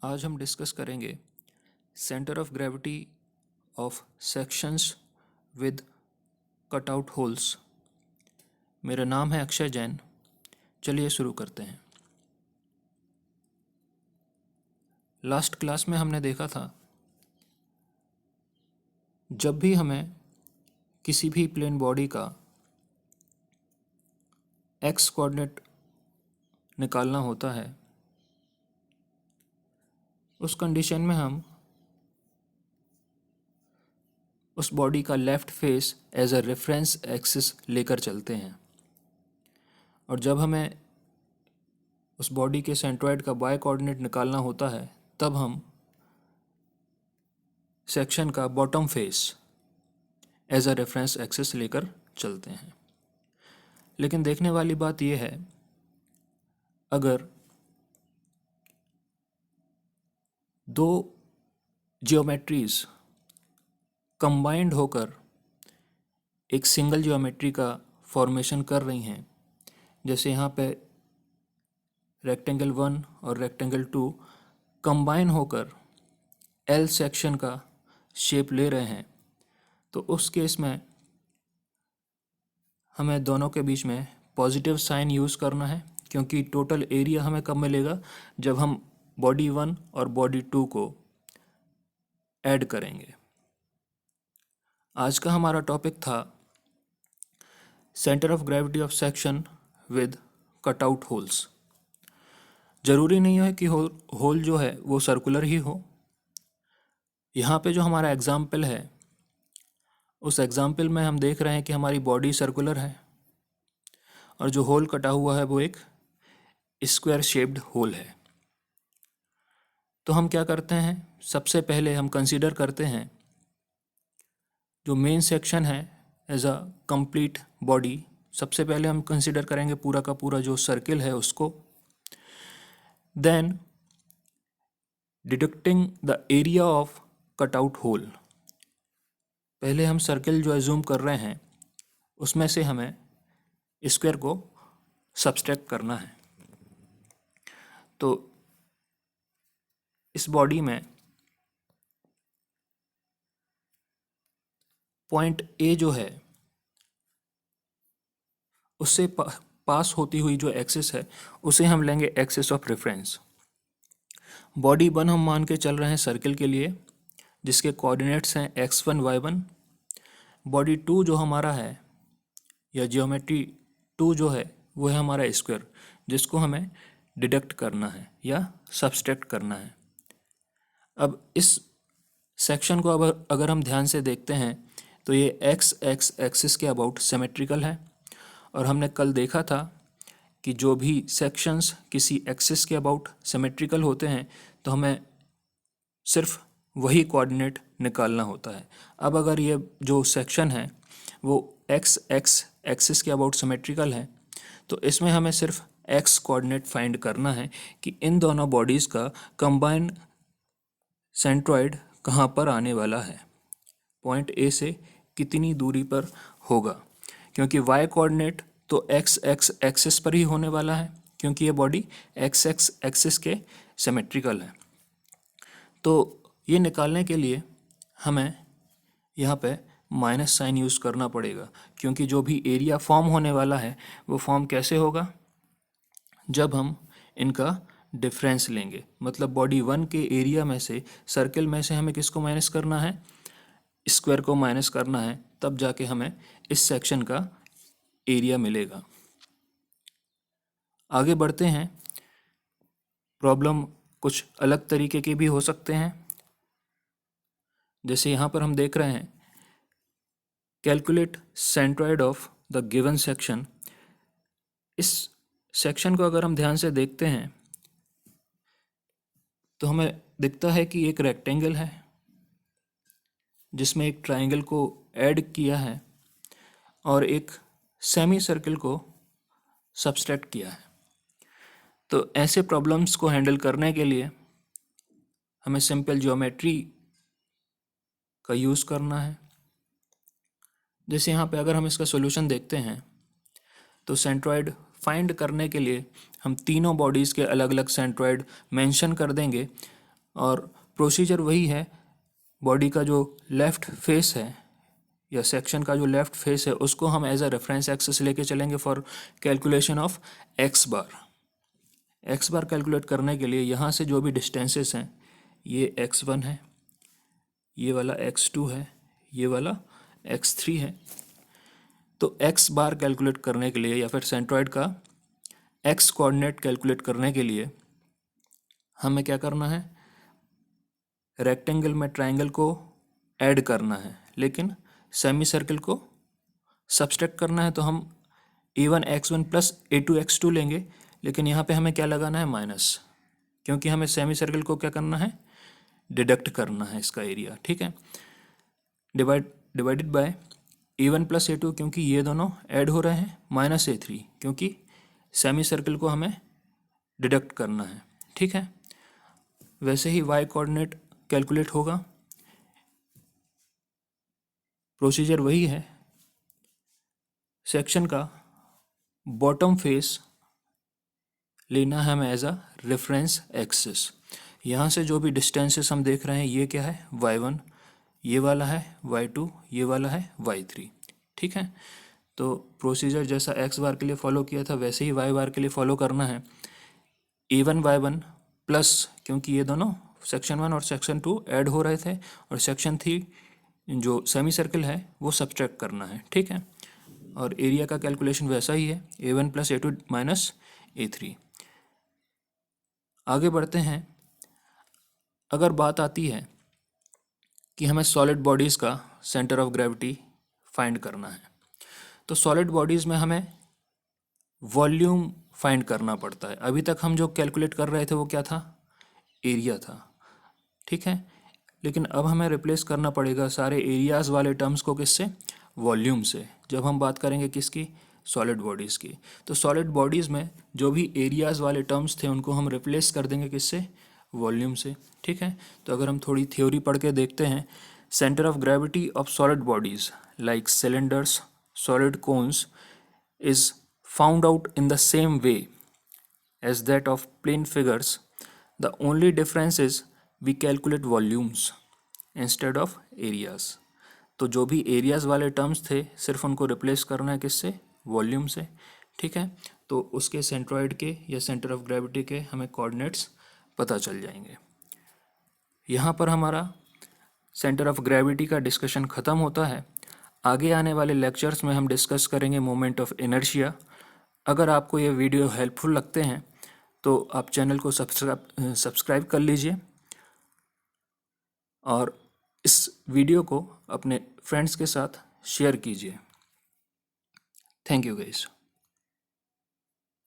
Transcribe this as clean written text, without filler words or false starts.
आज हम डिस्कस करेंगे centre of gravity of sections with cutout holes. मेरा नाम है अक्षय जैन। चलिए शुरू करते हैं। लास्ट क्लास में हमने देखा था जब भी हमें किसी भी प्लेन बॉडी का एक्स कोऑर्डिनेट निकालना होता है, उस कंडीशन में हम उस बॉडी का left face as a reference axis लेकर चलते हैं, और जब हमें उस बॉडी के सेंट्रॉइड का बाय कोऑर्डिनेट निकालना होता है तब हम सेक्शन का bottom face as a reference axis लेकर चलते हैं। लेकिन देखने वाली बात यह है, अगर दो जियोमेट्रीज कंबाइंड होकर एक सिंगल जियोमेट्री का फॉर्मेशन कर रही हैं, जैसे यहाँ पे रेक्टेंगल 1 और रेक्टेंगल 2 कंबाइन होकर एल सेक्शन का शेप ले रहे हैं, तो उस केस में हमें दोनों के बीच में पॉजिटिव साइन यूज़ करना है, क्योंकि टोटल एरिया हमें कब मिलेगा, जब हम बॉडी 1 और बॉडी 2 को ऐड करेंगे। आज का हमारा टॉपिक था centre of gravity of section with cutout holes. ज़रूरी नहीं है कि होल जो है वो सर्कुलर ही हो। यहाँ पे जो हमारा एग्जाम्पल है, उस एग्जाम्पल में हम देख रहे हैं कि हमारी बॉडी सर्कुलर है और जो होल कटा हुआ है वो एक स्क्वायर शेप्ड होल है। तो हम क्या करते हैं, सबसे पहले हम कंसीडर करते हैं जो मेन सेक्शन है एज अ कंप्लीट बॉडी। सबसे पहले हम कंसीडर करेंगे पूरा का पूरा जो सर्किल है उसको। Then deducting the area of cutout hole, पहले हम सर्किल जो एज्यूम कर रहे हैं उसमें से हमें स्क्वायर को सब्सट्रैक्ट करना है। तो इस बॉडी में पॉइंट ए जो है उससे पास होती हुई जो एक्सिस है उसे हम लेंगे एक्सिस ऑफ रेफरेंस। बॉडी 1 हम मान के चल रहे हैं सर्किल के लिए, जिसके कोऑर्डिनेट्स हैं x1 y1। बॉडी 2 जो हमारा है, या जियोमेट्री 2 जो है, वो है हमारा स्क्वायर, जिसको हमें डिडक्ट करना है या सब्सट्रैक्ट करना है। अब इस सेक्शन को अगर हम ध्यान से देखते हैं तो ये एक्स एक्सिस के अबाउट सिमेट्रिकल है, और हमने कल देखा था कि जो भी सेक्शंस किसी एक्सिस के अबाउट सिमेट्रिकल होते हैं तो हमें सिर्फ वही कोऑर्डिनेट निकालना होता है। अब अगर ये जो सेक्शन है वो एक्स एक्सिस के अबाउट सिमेट्रिकल है, तो इसमें हमें सिर्फ एक्स कोऑर्डिनेट फाइंड करना है कि इन दोनों बॉडीज़ का कंबाइंड सेंट्रॉइड कहाँ पर आने वाला है, पॉइंट ए से कितनी दूरी पर होगा, क्योंकि वाई कोऑर्डिनेट तो एक्स एक्सिस पर ही होने वाला है, क्योंकि ये बॉडी एक्स एक्सिस के सिमेट्रिकल है। तो ये निकालने के लिए हमें यहाँ पे माइनस साइन यूज़ करना पड़ेगा, क्योंकि जो भी एरिया फॉर्म होने वाला है वो फॉर्म कैसे होगा, जब हम इनका डिफरेंस लेंगे। मतलब बॉडी 1 के एरिया में से, सर्किल में से हमें किसको माइनस करना है, स्क्वायर को माइनस करना है, तब जाके हमें इस सेक्शन का एरिया मिलेगा। आगे बढ़ते हैं। प्रॉब्लम कुछ अलग तरीके के भी हो सकते हैं, जैसे यहाँ पर हम देख रहे हैं calculate centroid of the given section. इस सेक्शन को अगर हम ध्यान से देखते हैं तो हमें दिखता है कि एक रेक्टेंगल है जिसमें एक ट्रायंगल को ऐड किया है और एक सेमी सर्किल को सब्सट्रैक्ट किया है। तो ऐसे प्रॉब्लम्स को हैंडल करने के लिए हमें सिंपल ज्योमेट्री का यूज़ करना है। जैसे यहाँ पे अगर हम इसका सॉल्यूशन देखते हैं तो सेंट्रॉइड फाइंड करने के लिए हम तीनों बॉडीज़ के अलग अलग सेंट्रॉइड मेंशन कर देंगे, और प्रोसीजर वही है, बॉडी का जो लेफ़्ट फेस है या सेक्शन का जो लेफ़्ट फेस है उसको हम एज अ रेफरेंस एक्सिस लेके चलेंगे for calculation of x bar. X bar calculate करने के लिए यहाँ से जो भी डिस्टेंसेस हैं, ये x1 है, ये वाला x2 है, ये वाला x3 है। तो एक्स बार कैलकुलेट करने के लिए या फिर सेंट्रॉइड का एक्स कोऑर्डिनेट कैलकुलेट करने के लिए हमें क्या करना है, रेक्टेंगल में ट्रायंगल को ऐड करना है, लेकिन सेमी सर्कल को सब्सट्रैक्ट करना है। तो हम a1 x1 plus a2 x2 लेंगे, लेकिन यहाँ पे हमें क्या लगाना है, माइनस, क्योंकि हमें सेमी सर्कल को क्या करना है, डिडक्ट करना है इसका एरिया। ठीक है, divided by a1 plus a2, क्योंकि ये दोनों ऐड हो रहे हैं, माइनस a3, क्योंकि सेमी सर्कल को हमें डिडक्ट करना है। ठीक है, वैसे ही y कोऑर्डिनेट कैलकुलेट होगा, प्रोसीजर वही है। सेक्शन का बॉटम फेस लेना है हमें एज अ रेफरेंस एक्सिस। यहाँ से जो भी डिस्टेंसेस हम देख रहे हैं, ये क्या है, y1, ये वाला है y2, ये वाला है y3। ठीक है, तो प्रोसीजर जैसा एक्स बार के लिए फॉलो किया था वैसे ही y बार के लिए फॉलो करना है। a1 y1 प्लस, क्योंकि ये दोनों सेक्शन 1 और सेक्शन 2 ऐड हो रहे थे, और सेक्शन 3 जो सेमी सर्कल है वो सब्ट्रैक्ट करना है। ठीक है, और एरिया का कैलकुलेशन वैसा ही है, a1 plus a2 minus a3। आगे बढ़ते हैं। अगर बात आती है कि हमें सॉलिड बॉडीज़ का सेंटर ऑफ ग्रेविटी फाइंड करना है, तो सॉलिड बॉडीज़ में हमें वॉल्यूम फाइंड करना पड़ता है। अभी तक हम जो कैलकुलेट कर रहे थे वो क्या था, एरिया था। ठीक है, लेकिन अब हमें रिप्लेस करना पड़ेगा सारे एरियाज़ वाले टर्म्स को किससे, वॉल्यूम से, जब हम बात करेंगे किसकी, सॉलिड बॉडीज़ की। तो सॉलिड बॉडीज़ में जो भी एरियाज़ वाले टर्म्स थे उनको हम रिप्लेस कर देंगे किससे, वॉल्यूम से। ठीक है, तो अगर हम थोड़ी थ्योरी पढ़ के देखते हैं, centre of gravity of solid bodies like cylinders, solid cones is found out in the same way as that of plane figures. The only difference is we calculate volumes instead of areas. तो जो भी areas वाले terms थे सिर्फ उनको replace करना है किससे, वॉल्यूम से। ठीक है, तो उसके सेंट्रॉइड के या सेंटर ऑफ ग्रेविटी के हमें कोऑर्डिनेट्स पता चल जाएंगे। यहाँ पर हमारा सेंटर ऑफ ग्रेविटी का डिस्कशन ख़त्म होता है। आगे आने वाले लेक्चर्स में हम डिस्कस करेंगे मोमेंट ऑफ इनर्शिया। अगर आपको ये वीडियो हेल्पफुल लगते हैं तो आप चैनल को सब्सक्राइब कर लीजिए और इस वीडियो को अपने फ्रेंड्स के साथ शेयर कीजिए। Thank you guys.